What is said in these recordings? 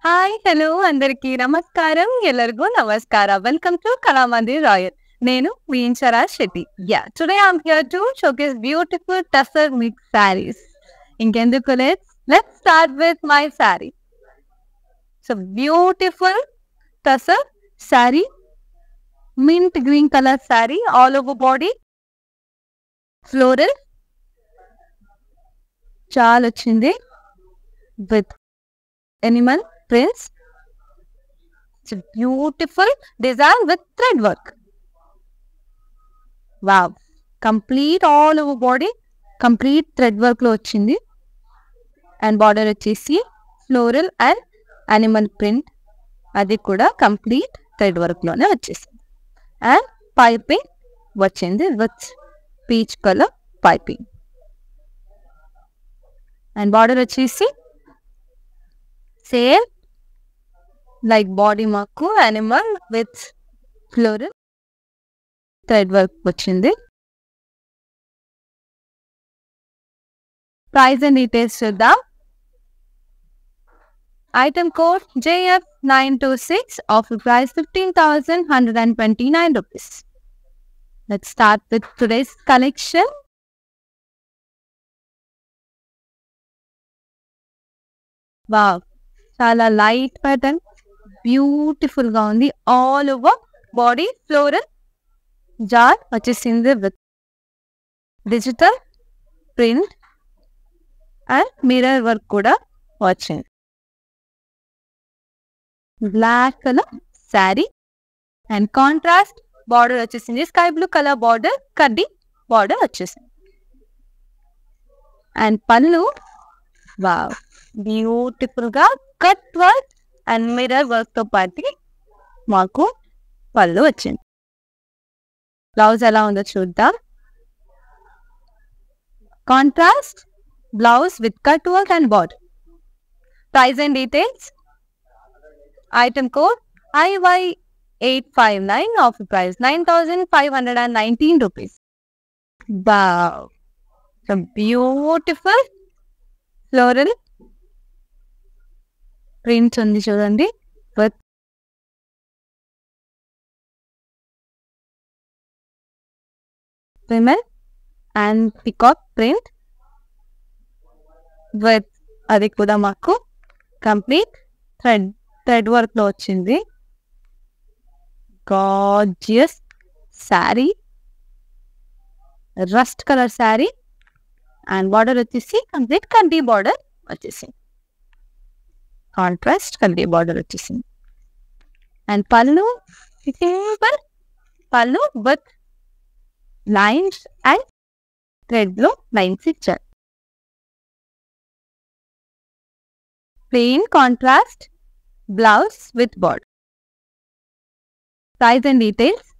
Hi, hello అందరికీ నమస్కారం. ఎల్లరిಗೂ నమస్ಕಾರ. Welcome to Kalamandir royal. నేను మీ Inchara Shetty. Today I'm here to showcase beautiful tussar mix sarees. ఇంకెందుకు let's start with my saree. So beautiful tussar saree, mint green colour saree, all over body floral చాలా వచ్చింది with animal prints. It's a beautiful design with thread work. Wow. Complete all over body. Complete thread work lo vachindi. And border vachesi floral and animal print. Adi kuda complete thread work lone vachesi. And piping vachindi with peach color piping. And border vachesi same like body marku animal with floral thread work vachindi. Price and details chuddam. Item code JF926, offer price 15,129 rupees. Let's start with today's collection. Wow, chala light pattern, beautiful ga undi. All over body floral jar vachesindi with digital print and mirror work kuda vachindi. Black color saree and contrast border vachesindi. Sky blue color border, kaddi border vachesindi. And pallu, wow, beautiful గా cut work and mirror work తో పాటు మాకు పళ్ళు వచ్చింది. Blouse ఎలా ఉందో చూద్దాం. Contrast blouse with cut work and border. Price and details. Item code IY859, offer price 9,519 rupees. Wow, beautiful floral prints ఉంది చూడండి with women and peacock print with అది కూడా మాకు కంప్లీట్ థ్రెడ్ వర్క్ లో వచ్చింది. Gorgeous saree, rust colour saree and border వచ్చేసి complete కంటి border వచ్చేసి కాంట్రాస్ట్ కంటి బార్డర్ వచ్చేసింది. అండ్ పళ్ళు సింపుల్ పళ్ళు విత్ లైన్స్ అండ్ థ్రెడ్ లో లైన్స్ ఇచ్చారు. Plain contrast blouse with border. Price and details.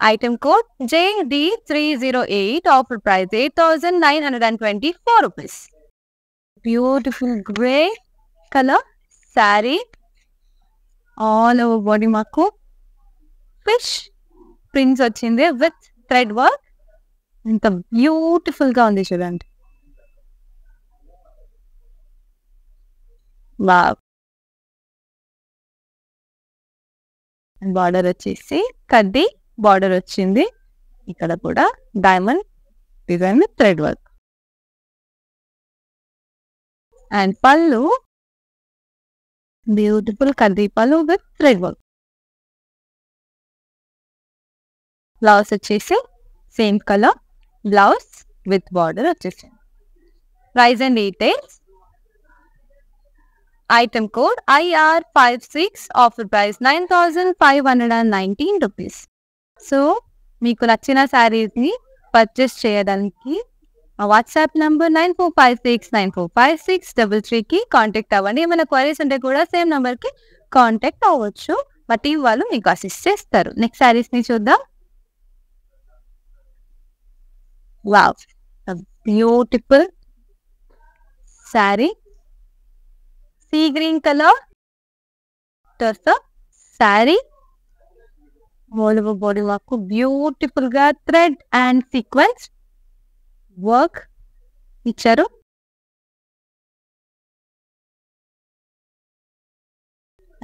Item code JD308, offer price 8,924 rupees. Beautiful grey colour sari, all over body మాకు fish prints వచ్చింది with thread work. ఎంత beautiful గా ఉంది చూడండి. Wow. Border వచ్చేసి కడ్డీ బార్డర్ వచ్చింది. ఇక్కడ కూడా diamond design with thread work. And పళ్ళు బ్యూటిఫుల్ కడ్డీ పళ్ళు విత్ థ్రెడ్ వర్క్. బ్లౌజ్ వచ్చేసి same colour blouse with border వచ్చేసి. Price and details. Item code IR56, offer price 9,519 rupees. So మీకు నచ్చిన శారీస్ ని పర్చేస్ చేయడానికి వాట్సాప్ నంబర్ 9456945633 కి కాంటాక్ట్ అవ్వండి. ఏమైనా క్వైరీస్ ఉంటే కూడా సేమ్ నంబర్ కి కాంటాక్ట్ అవ్వచ్చు. మా టీం వాళ్ళు మీకు అసిస్ట్ చేస్తారు. నెక్స్ట్ శారీస్ ని చూద్దాం. Wow, beautiful saree, sea green colour tussar saree, all over body మాకు బ్యూటిఫుల్ గా థ్రెడ్ అండ్ సీక్వెన్స్ వర్క్ ఇచ్చారు.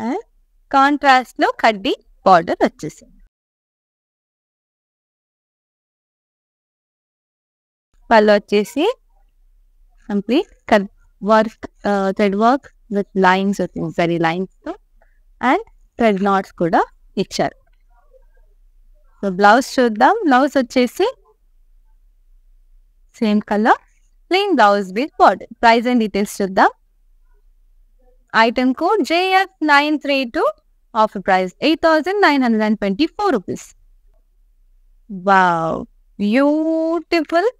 అండ్ కాంట్రాస్ట్ లో కడ్డీ బార్డర్ వచ్చేసింది. పళ్ళు వచ్చేసి complete work, thread work with lines వచ్చింది, సరీ లైన్స్ తో, అండ్ థ్రెడ్ నాట్స్ కూడా ఇచ్చారు. సో బ్లౌజ్ చూద్దాం. బ్లౌజ్ వచ్చేసి same colour, plain blouse with border. Price and details చూద్దాం. Item code JF932, offer price 8,924 rupees. Wow, beautiful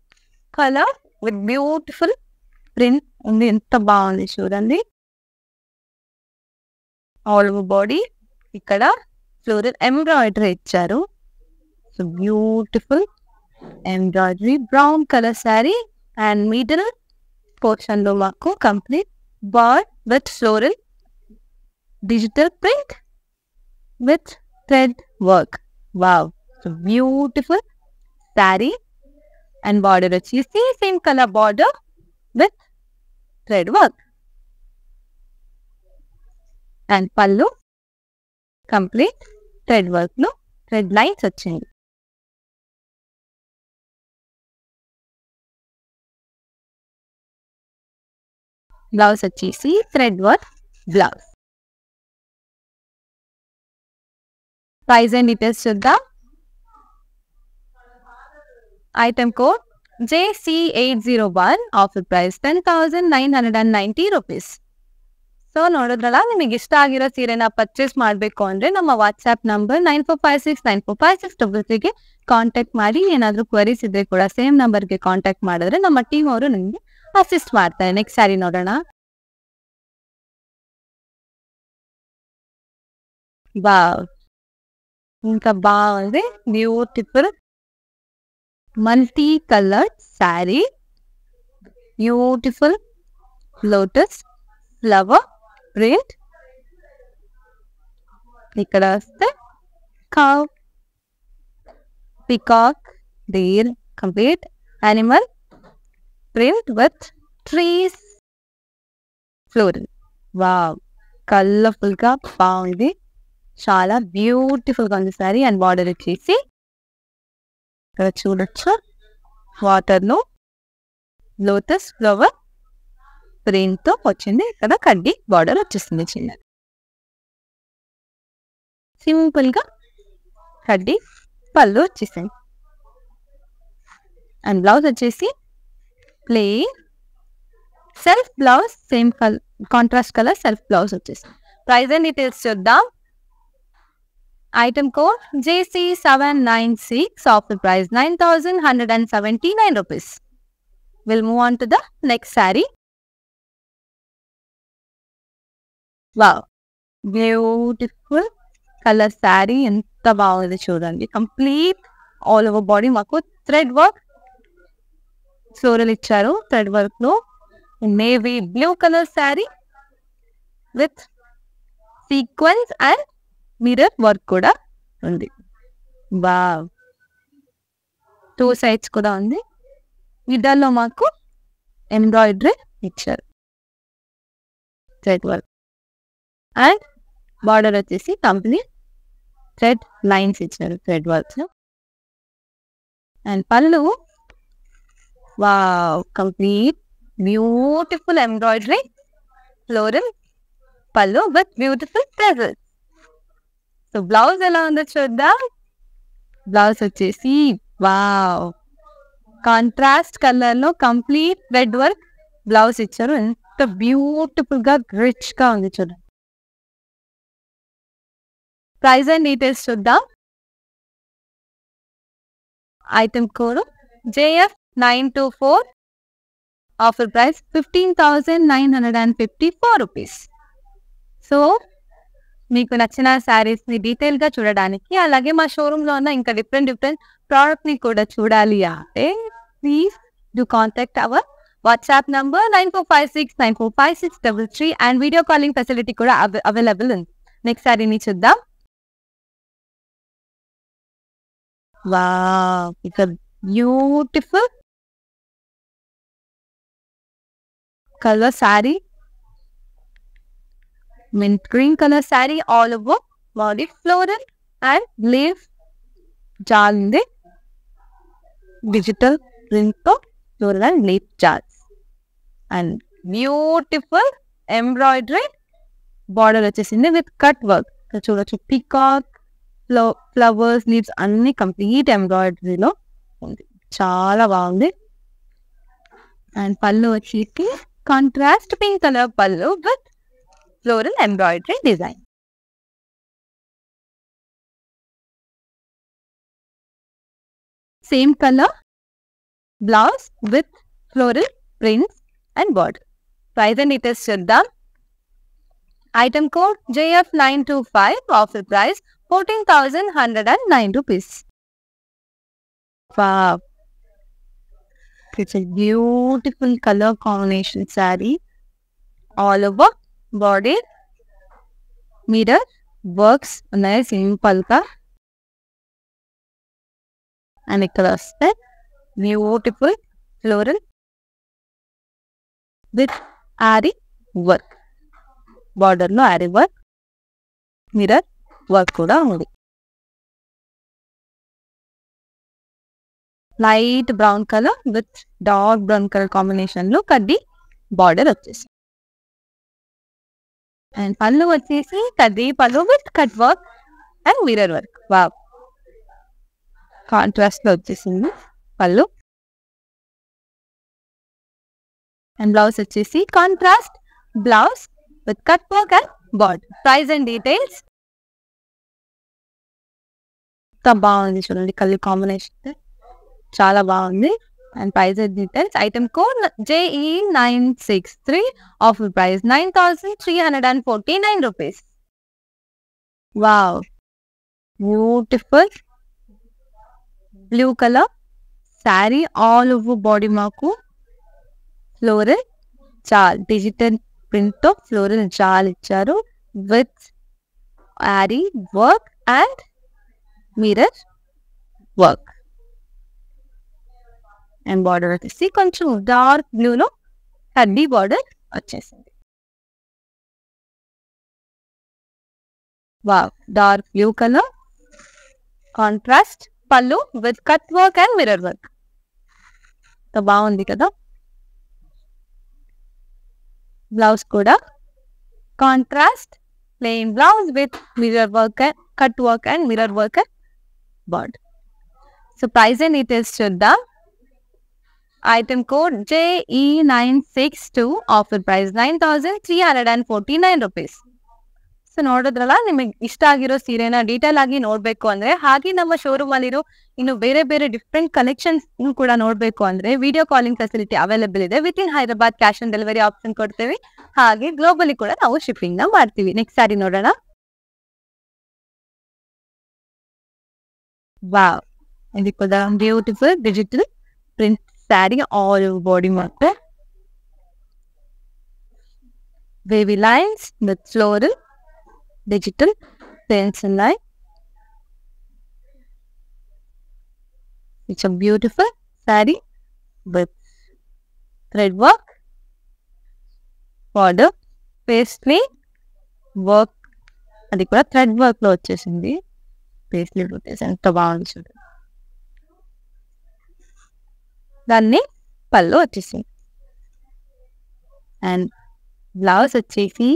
colour with beautiful print ఉంది. ఎంత బాగుంది చూడండి. ఆల్ ఓవర్ బాడీ ఇక్కడ ఫ్లోరల్ ఎంబ్రాయిడరీ ఇచ్చారు. So beautiful embroidery, brown colour saree, and middle portion లో మాకు complete border with floral digital print with thread work. Wow, so beautiful saree and border వచ్చేసి same colour border with thread work. And పళ్ళు complete thread work లో thread lines వచ్చింది. Blouse వచ్చేసి thread work blouse. Price and details చూద్దాం. Item code JC801, offer price 10,990 rupees. So ನೋಡಿದ್ರಲ್ಲ, ನಿಮಗೆ ಇಷ್ಟ ಆಗಿರೋ ಸೀರೆನ ಪರ್ಚೇಸ್ ಮಾಡಬೇಕು ಅಂದ್ರೆ ನಮ್ಮ ವಾಟ್ಸ್ಆ್ಯಪ್ ನಂಬರ್ 9456945633ಗೆ ಕಾಂಟ್ಯಾಕ್ಟ್ ಮಾಡಿ. ಏನಾದರೂ ಕ್ವರೀಸ್ ಇದ್ರೆ ಕೂಡ ಸೇಮ್ ನಂಬರ್ಗೆ ಕಾಂಟ್ಯಾಕ್ಟ್ ಮಾಡಿದ್ರೆ ನಮ್ಮ ಟೀಮ್ ಅವರು ನಿಮಗೆ ಅಸಿಸ್ಟ್ ಮಾಡ್ತಾರೆ. ನೆಕ್ಸ್ಟ್ ಸ್ಯಾರಿ ನೋಡೋಣ. వావ్, ఇంకా బాగుంది. Beautiful multi colour saree, beautiful lotus flower print. ఇక్కడ వస్తే cow, peacock, deer, complete animal print with trees, floral. Wow, colourful గా బాగుంది, చాలా బ్యూటిఫుల్ గా ఉంది సారీ. అండ్ బార్డర్ వచ్చేసి ఇక్కడ చూడొచ్చు, వాటర్ లో లోటస్ ఫ్లవర్ ప్రింట్ తో వచ్చింది. ఇక్కడ కడ్డీ బార్డర్ వచ్చేసింది చిన్న, సింపుల్ గా కడ్డీ పళ్ళు వచ్చేసింది. అండ్ బ్లౌజ్ వచ్చేసి plain self blouse, same colour contrast colour self blouse వచ్చేసింది. ప్రైస్ అండ్ డీటెయిల్స్ చూద్దాం. Item code JC796, offer price 9,179 rupees. We'll move on to the next saree. Wow, beautiful color saree. ఎంత బాగుంది చూడండి. Complete all over body మాకు thread work floral ఇచ్చారు. Thread work లో navy blue colour sari with sequence and mirror work కూడా ఉంది. Wow, 2 sides కూడా ఉంది. మిడిల్లో మాకు ఎంబ్రాయిడరీ ఇచ్చారు, థ్రెడ్ వర్క్. అండ్ బార్డర్ వచ్చేసి కంప్లీట్ థ్రెడ్ లైన్స్ ఇచ్చారు, థ్రెడ్ వర్క్స్. అండ్ పళ్ళు, wow, complete beautiful embroidery floral పళ్ళు with beautiful presents. So blouse ఎలా ఉందో చూద్దాం. బ్లౌజ్ వచ్చేసి వావ్, కాంట్రాస్ట్ కలర్ లో కంప్లీట్ రెడ్ వర్క్ బ్లౌజ్ ఇచ్చారు. ఎంత బ్యూటిఫుల్ గా రిచ్ గా ఉంది చూడండి. ప్రైస్ అండ్ డీటెయిల్స్ చూద్దాం. Item code JF924, offer price 15,954 rupees. So మీకు నచ్చిన శారీస్ ని డీటెయిల్ గా చూడడానికి, అలాగే మా షోరూమ్ లో ఉన్న ఇంకా డిఫరెంట్ ప్రోడక్ట్ ని కూడా చూడాలి అంటే please do contact our WhatsApp number 9456945633, and video calling facility కూడా అవైలబుల్ ఉంది. నెక్స్ట్ శారీని చూద్దాం. వావ్, ఇక beautiful colour sari, mint green color saree all over body floral and leaf jar ఉంది. Digital print తో floral and leaf jars and beautiful embroidery border వచ్చేసింది with cut work. చూడొచ్చు peacock flowers leaves అన్ని complete ఎంబ్రాయిడరీలో ఉంది. చాలా బాగుంది. అండ్ పళ్ళు వచ్చేసి కాంట్రాస్ట్ పింక్ కలర్ పళ్ళు with floral embroidery design. Same colour blouse with floral prints and border. Price and details చూద్దాం. Item code JF925, offer price 14,109 rupees. Wow. It's a beautiful color combination saree. All over body. Mirror works ఉన్నాయి simple గా. And ఇక్కడ వస్తే beautiful floral with aari work. Border లో ary work, mirror work కూడా ఉంది. Light brown colour with dark brown colour combination లో కడ్డీ border వచ్చేసి. అండ్ పళ్ళు వచ్చేసి కడ్డీ పళ్ళు with cut work and mirror work. Wow, contrast లో వచ్చేసింది పళ్ళు. అండ్ బ్లౌజ్ వచ్చేసి contrast blouse with cut work and border. Price and details. బాగుంది చూడండి, కలర్ కాంబినేషన్ చాలా బాగుంది. And price and details. Item code JE963, offer price 9,349 rupees. Wow, beautiful blue colour sari all over body మాకు floral చాల్ digital print తో floral చాల్ ఇచ్చారు with aari work and mirror work. And border వచ్చేసి కొంచెం డార్క్ బ్లూ లో కడ్డీ బార్డర్ వచ్చేసింది. Wow, dark blue colour contrast పళ్ళు with cut work and mirror work. బాగుంది కదా. బ్లౌజ్ కూడా contrast plain blouse with mirror work, cut work and mirror work border. So price and details చూద్దాం. Item code JE962, offer price 9,349 rupees. So ನೋಡಿದ್ರಲ್ಲ, ನಿಮಗೆ ಇಷ್ಟ ಆಗಿರೋ ಸೀರೆನ ಡೀಟೇಲ್ ಆಗಿ ನೋಡ್ಬೇಕು ಅಂದ್ರೆ, ಹಾಗೆ ನಮ್ಮ ಶೋರೂಮ್ ಅಲ್ಲಿರೋ ಇನ್ನು ಬೇರೆ ಬೇರೆ ಡಿಫ್ರೆಂಟ್ ಕಲೆಕ್ಷನ್ಸ್ ಕೂಡ ನೋಡ್ಬೇಕು ಅಂದ್ರೆ ವಿಡಿಯೋ ಕಾಲಿಂಗ್ ಫೆಸಿಲಿಟಿ ಅವೈಲೇಬಲ್ ಇದೆ. With in Hyderabad cash on delivery option ಕೊಡ್ತೇವೆ. ಹಾಗೆ ಗ್ಲೋಬಲಿ ಕೂಡ ನಾವು ಶಿಪ್ಪಿಂಗ್ ನ ಮಾಡ್ತೀವಿ. ನೆಕ್ಸ್ಟ್ ಸಾರಿ ನೋಡೋಣ. ವಾವ್, ಇದು ಕೂಡ beautiful digital print saree all over body marker, wavy lines with floral digital pencil line. It's a beautiful saree with thread work, border, paisley work. అది కూడా థ్రెడ్ వర్క్ లో వచ్చేసింది. పేస్లీ వచ్చేసి ఎంత బాగుంది చూడండి. దాన్ని పళ్ళు వచ్చేసింది. అండ్ బ్లౌజ్ వచ్చేసి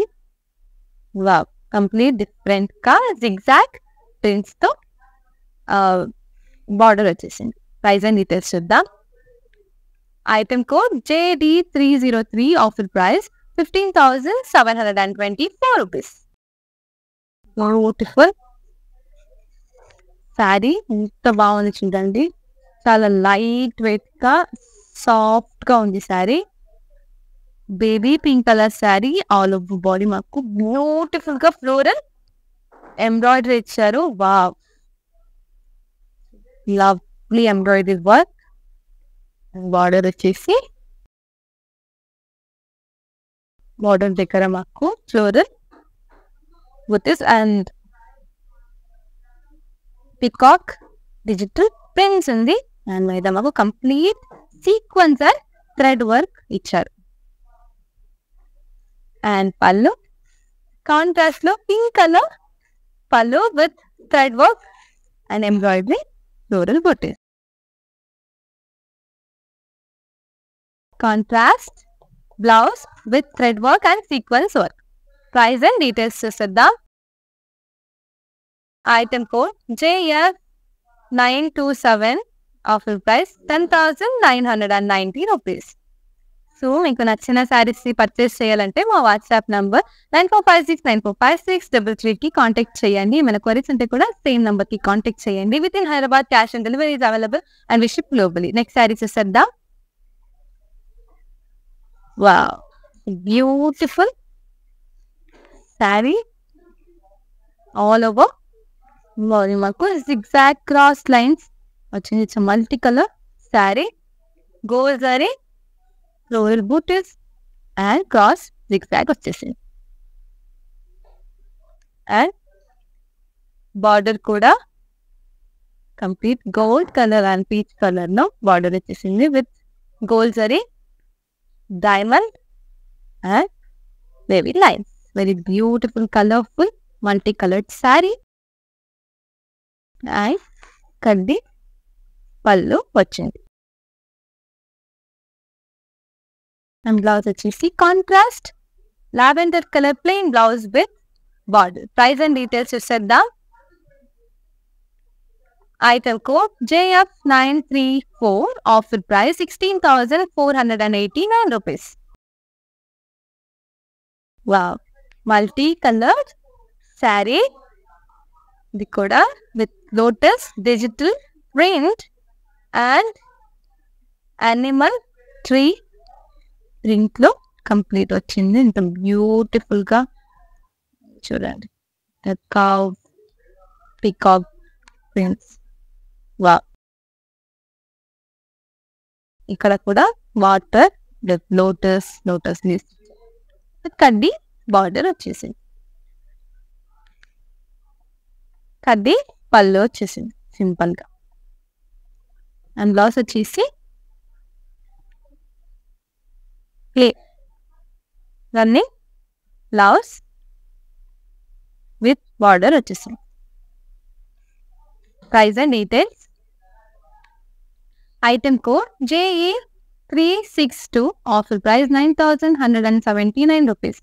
వావ్, కంప్లీట్ డిఫరెంట్ గా జిగ్జాగ్ ప్రింట్స్ తో బార్డర్ వచ్చేసింది. ప్రైస్ అండ్ డీటెయిల్స్ చూద్దాం. Item code JD303, offer price 15,724 rupees. Beautiful sari ఎంత బాగుంది చూడండి. చాలా లైట్ వెయిట్ గా సాఫ్ట్ గా ఉంది saree. Baby pink colour sari all over body మాకు బ్యూటిఫుల్ గా ఫ్లోరల్ ఎంబ్రాయిడరీ ఇచ్చారు. Wow, lovely embroidery work. Border వచ్చేసి బార్డర్ దగ్గర మాకు floral with this and peacock digital prints ఉంది. అండ్ మీద మాకు complete sequence and thread work ఇచ్చారు. అండ్ పళ్ళు కాంట్రాస్ట్ లో పింక్ కలర్ పళ్ళు with thread work and embroidery floral butis. Contrast blouse with thread work and sequence work. Price and details చూసేద్దాం. Item code JF927, offer price 10,990 rupees. So మీకు నచ్చిన saris purchase చేయాలంటే మా WhatsApp number 9456945633కి contact చేయండి. మన queries ఉంటే కూడా సేమ్ నంబర్ కి కాంటాక్ట్ చేయండి. With in Hyderabad cash on delivery is available and we ship globally. Next sari చూసేద్దాం. Wow, beautiful saree all over మాకు zigzag క్రాస్ లైన్స్ వచ్చింది. It's multi colour saree, gold zari, floral butis and cross zigzag వచ్చేసింది. And border కూడా complete gold colour and peach colour లో border వచ్చేసింది with gold zari, diamond and wavy lines. Very beautiful colourful multi coloured sari. And కడ్డీ పళ్ళు వచ్చింది. And blouse వచ్చేసి contrast lavender colour plain blouse with border. Price and details చూసేద్దాం. Item code JF934, offer price 16,489 rupees. Wow, multi colour saree. ఇది కూడా with lotus digital print and animal tree print లో complete వచ్చింది. ఇంత బ్యూటిఫుల్ గా చూడండి, cow peacock prints. వా, ఇక్కడ కూడా వాటర్ లోటస్ కడ్డీ బార్డర్ వచ్చేసింది. కడ్డీ పళ్ళు వచ్చేసింది సింపుల్ గా. అండ్ బ్లౌజ్ వచ్చేసి రన్నింగ్ బ్లౌజ్ విత్ బార్డర్ వచ్చేసింది. Price and details. Item code JA362, offer price 9,179 rupees.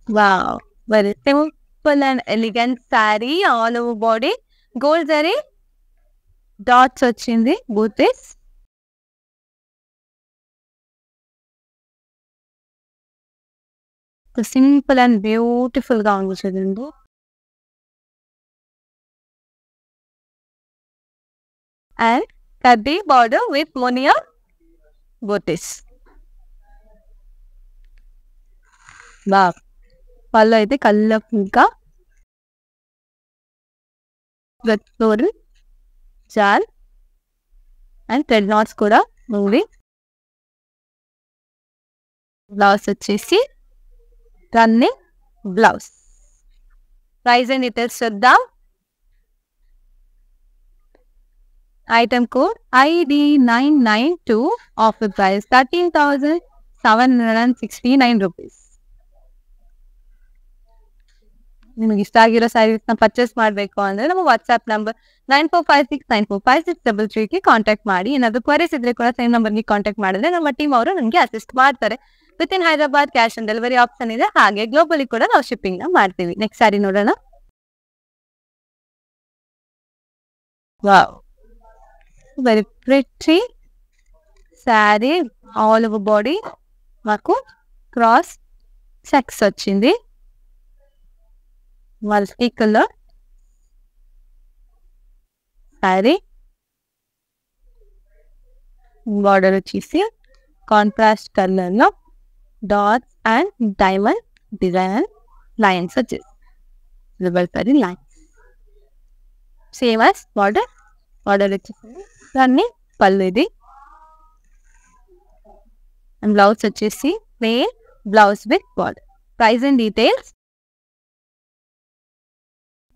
Wow, very simple and elegant sari. All over body gold zari dots వచ్చింది, బూటీస్. సింపుల్ అండ్ బ్యూటిఫుల్ గా ఉంది చూడండి. అండ్ కడ్డీ బార్డర్ విత్ మోనియా butis. Wow, పళ్ళు అయితే కలర్ఫుల్ గా with floral jaal and thread knots కూడా ఉంది. బ్లౌజ్ వచ్చేసి running blouse. Price and details చూద్దాం. Item code ID992, offer price 13,769 rupees. ನಿಮಗೆ ಇಷ್ಟ ಆಗಿರೋ ಸ್ಯಾರೀಸ್ನ ಪರ್ಚೇಸ್ ಮಾಡಬೇಕು ಅಂದರೆ ನಮ್ಮ ವಾಟ್ಸ್ಆ್ಯಪ್ ನಂಬರ್ 9456945633ಗೆ ಕಾಂಟ್ಯಾಕ್ಟ್ ಮಾಡಿ. ಏನಾದರೂ ಕ್ವರೀಸ್ ಇದ್ರೆ ಕೂಡ ಸೇಮ್ ನಂಬರ್ಗೆ ಕಾಂಟ್ಯಾಕ್ಟ್ ಮಾಡಿದ್ರೆ ನಮ್ಮ ಟೀಮ್ ಅವರು ನಮಗೆ ಅಸಿಸ್ಟ್ ಮಾಡ್ತಾರೆ. With in Hyderabad cash on delivery option ಇದೆ. ಹಾಗೆ ಗ್ಲೋಬಲಿ ಕೂಡ ನಾವು ಶಿಪ್ಪಿಂಗ್ ನ ಮಾಡ್ತೀವಿ. ನೆಕ್ಸ್ಟ್ ಸ್ಯಾರಿ ನೋಡೋಣ. Wow, very pretty sari. All over body మాకు క్రాస్ చెక్స్ వచ్చింది. Multi colour sari. బార్డర్ వచ్చేసి కాంట్రాస్ట్ కలర్ లో dots and diamond design lines వచ్చేసి రివర్సరీ లైన్స్ సేమ్ యాజ్ బార్డర్ వచ్చేసి దాన్ని పళ్ళు. ఇది అండ్ బ్లౌజ్ వచ్చేసి plain blouse with border. Price and details.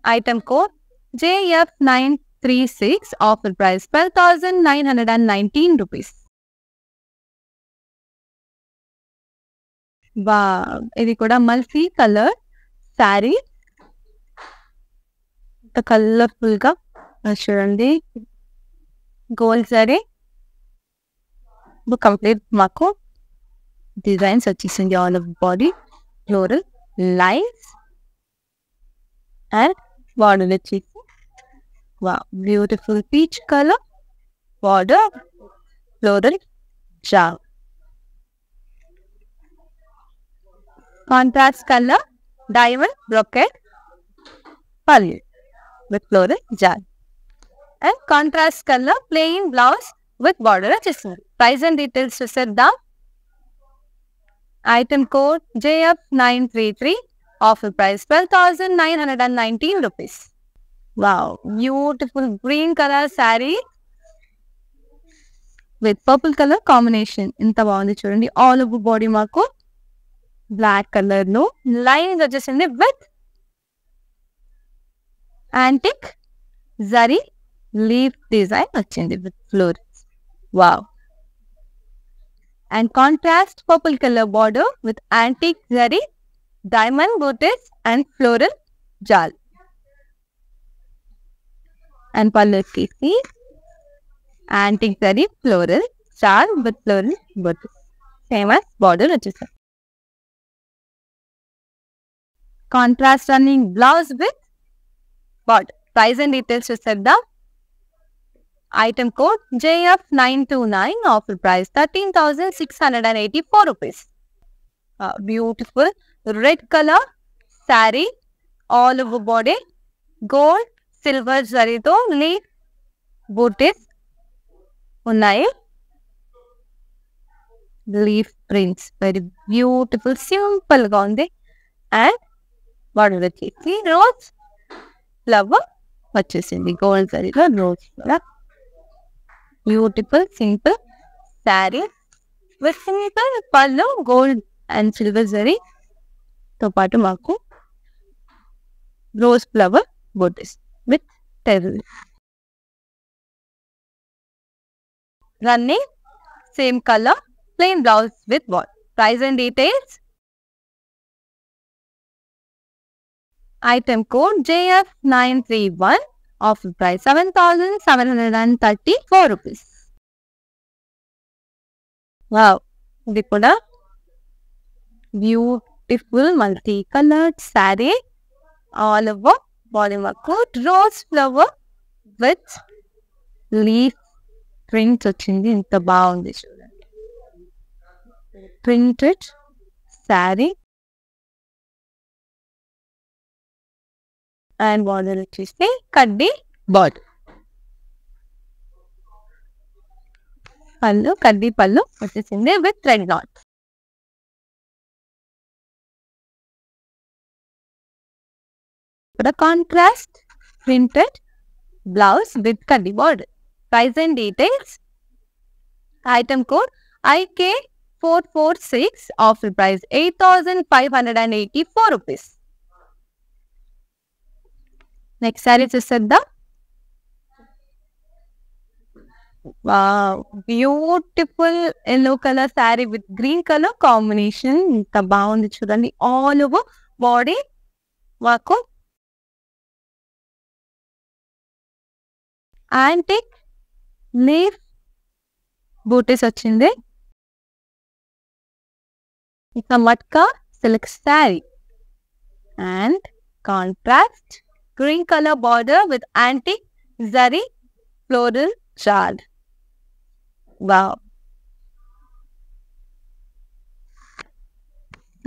Item code JF936, offer price 12,919 rupees. ఇది కూడా మల్టీ కలర్ శారీ కలర్ఫుల్ గా చూడండి, గోల్డ్ శారీ కంప్లీట్ మాకు డిజైన్స్ వచ్చేసింది. All of body floral lines and border వచ్చేసి beautiful peach colour border floral jaal. Contrast colour diamond brocade పల్లి with floral jal and contrast color plain blouse with border వచ్చేసింది. Price and details చూసేద్దాం. Item code JF933, offer price 12,919 rupees. Wow, beautiful green colour sari with purple colour combination. ఎంత బాగుంది చూడండి. All over body మాకు black colour లో lines వచ్చేసింది with antique zari leaf design వచ్చింది with florals. Wow, and contrast purple colour border with antique zari diamond butis and floral jaal. And పళ్ళుకి antique zari floral jaal with floral butis. Famous border వచ్చేసారు. Contrast running blouse with border. Price and details చూసేద్దాం. Item code JF929, offer price 13,684 rupees. Beautiful red colour sari, all over body gold silver జరీతో leaf buttis ఉన్నాయి. Leaf prints very beautiful simple గా ఉంది. And border వచ్చేసి rose flower వచ్చేసింది gold జరీలో rose flower. Beautiful simple sari with simple pallu gold and silver zari తో పాటు మాకు రోజ్ ఫ్లవర్ బూటీస్ విత్ టెర్రల్. Running same colour plain blouse with border. Price and details. Item code JF931, offer price 7,734 rupees. Wow, ఇది కూడా beautiful multi coloured sari, all over body మాకు rose flower with leaf prints వచ్చింది. ఎంత బాగుంది చూడండి. Printed sari and border వచ్చేసి కడ్డీ border. పళ్ళు కడ్డీ పళ్ళు వచ్చేసింది విత్ థ్రెడ్ నాట్. ఇక్కడ కాంట్రాస్ట్ ప్రింటెడ్ బ్లౌజ్ విత్ కడ్డీ border. Price and details. Item code IK446, offer price 8,584 rupees. Next sari చూసేద్దాం. Beautiful yellow colour sari with green colour combination. ఇంత బాగుంది చూడండి. ఆల్ ఓవర్ బాడీ మాకు యాంటిక్ లీఫ్ బూటీస్ వచ్చింది. ఇక matka silk sari and contrast green color border with antique zari floral shawl. Wow.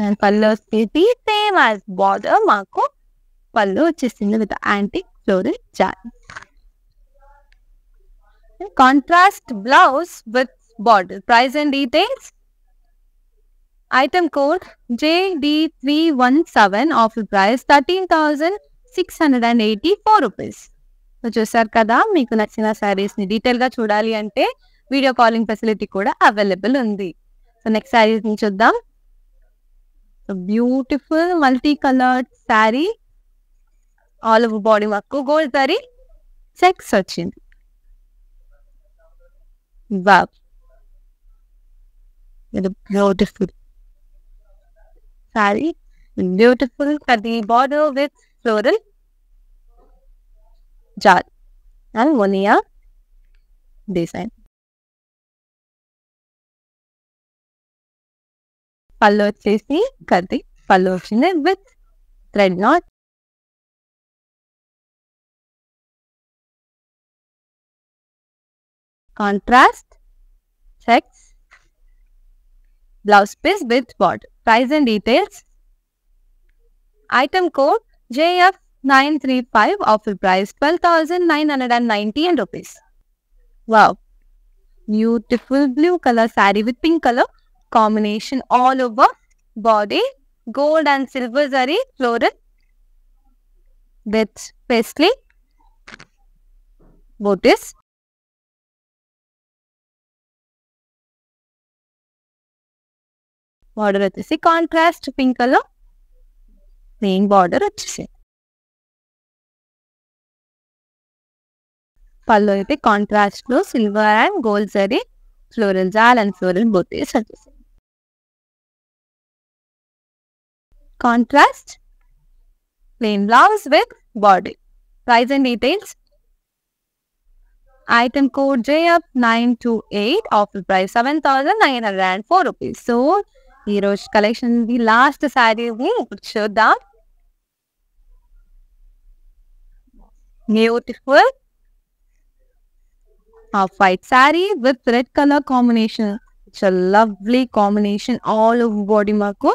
And pallu వచ్చేసి same as border మాకు పళ్ళు వచ్చేసింది with antique floral shawl. Contrast blouse with border. Price and details. Item code JD317, offer price 13,684 rupees. చూసారు కదా, మీకు నచ్చిన శారీస్ ని detail గా చూడాలి అంటే వీడియో కాలింగ్ ఫెసిలిటీ కూడా అవైలబుల్ ఉంది. సో నెక్స్ట్ శారీస్ ని చూద్దాం. Beautiful multi coloured sari, all over body మాకు గోల్డ్ జరీ చెక్స్ వచ్చింది. Wow, beautiful sari Beautiful curvy border with floral jar and Monia design. పళ్ళు వచ్చేసి కర్రీ పళ్ళు వచ్చింది with thread knot. Contrast checks blouse piece with border. Price and details. Item code JF935, offer price 12,990 rupees. Wow, beautiful blue color saree with pink color combination all over body, gold and silver zari floral with paisley bodice. Border వచ్చేసి contrast pink colour main border వచ్చేసి. పళ్ళు అయితే contrast లో silver and gold zari floral jaal and floral buttis వచ్చేసి. Contrast plain blouse with body. Price and details. Item code JF928, offer price 7,904 rupees. So ఈ రోజు collection ది last sari ఇప్పుడు చూద్దాం. Beautiful white saree with red color combination. It's a lovely combination all over body మాకు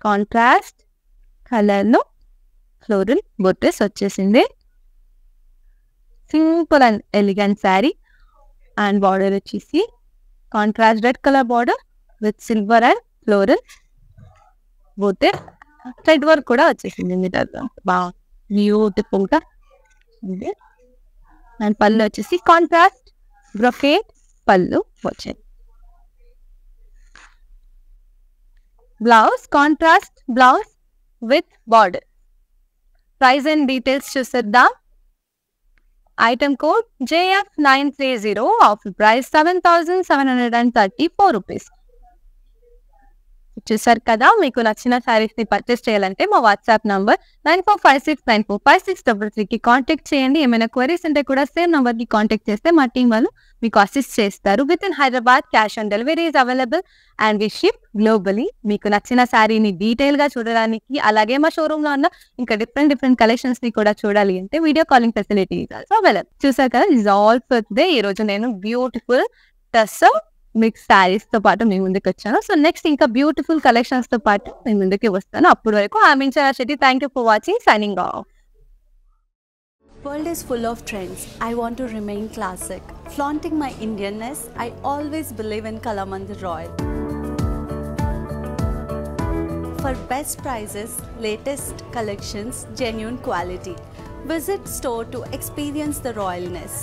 contrast colour లో floral buttis వచ్చేసింది. Simple and elegant sari and border వచ్చేసి contrast red colour border with silver and floral butti. Thread work కూడా వచ్చేసింది. బాగా beautiful గా ఉంది. And పళ్ళు వచ్చేసి కాంట్రాస్ట్ బ్రొకేట్ పళ్ళు వచ్చింది. Blouse contrast blouse with border. Price and details చూసేద్దాం. Item code JF930, offer price 7,734 rupees. చూసారు కదా, మీకు నచ్చిన శారీస్ ని పర్చేస్ చేయాలంటే మా వాట్సాప్ నంబర్ 9456945633 కి కాంటాక్ట్ చేయండి. ఏమైనా క్వరీస్ ఉంటే కూడా సేమ్ నంబర్ కి కాంటాక్ట్ చేస్తే మా టీం వాళ్ళు మీకు అసిస్ట్ చేస్తారు. With in Hyderabad cash on delivery is available and we ship globally. మీకు నచ్చిన శారీని డీటెయిల్ గా చూడడానికి, అలాగే మా షోరూమ్ లో ఉన్న ఇంకా డిఫరెంట్ కలెక్షన్స్ ని కూడా చూడాలి అంటే video calling facility is also available. చూసారు కదా, ఇస్ ఆల్ ఫర్ టుడే. ఈ రోజు నేను బ్యూటిఫుల్ టస్సర్ మిక్స్ శారీస్ తో పాటు మీ ముందుకు వచ్చాను. సో నెక్స్ట్ ఇంకా బ్యూటిఫుల్ కలెక్షన్స్ తో పాటు మీ ముందుకి వస్తాను. అప్పటి వరకు I'm Vinchara Shetty. Thank you for watching. Signing off. World is full of trends. I want to remain classic. Flaunting my Indianness, I always believe in Kalamandir Royal. For best prices, latest collections, genuine quality. Visit store to experience the royalness.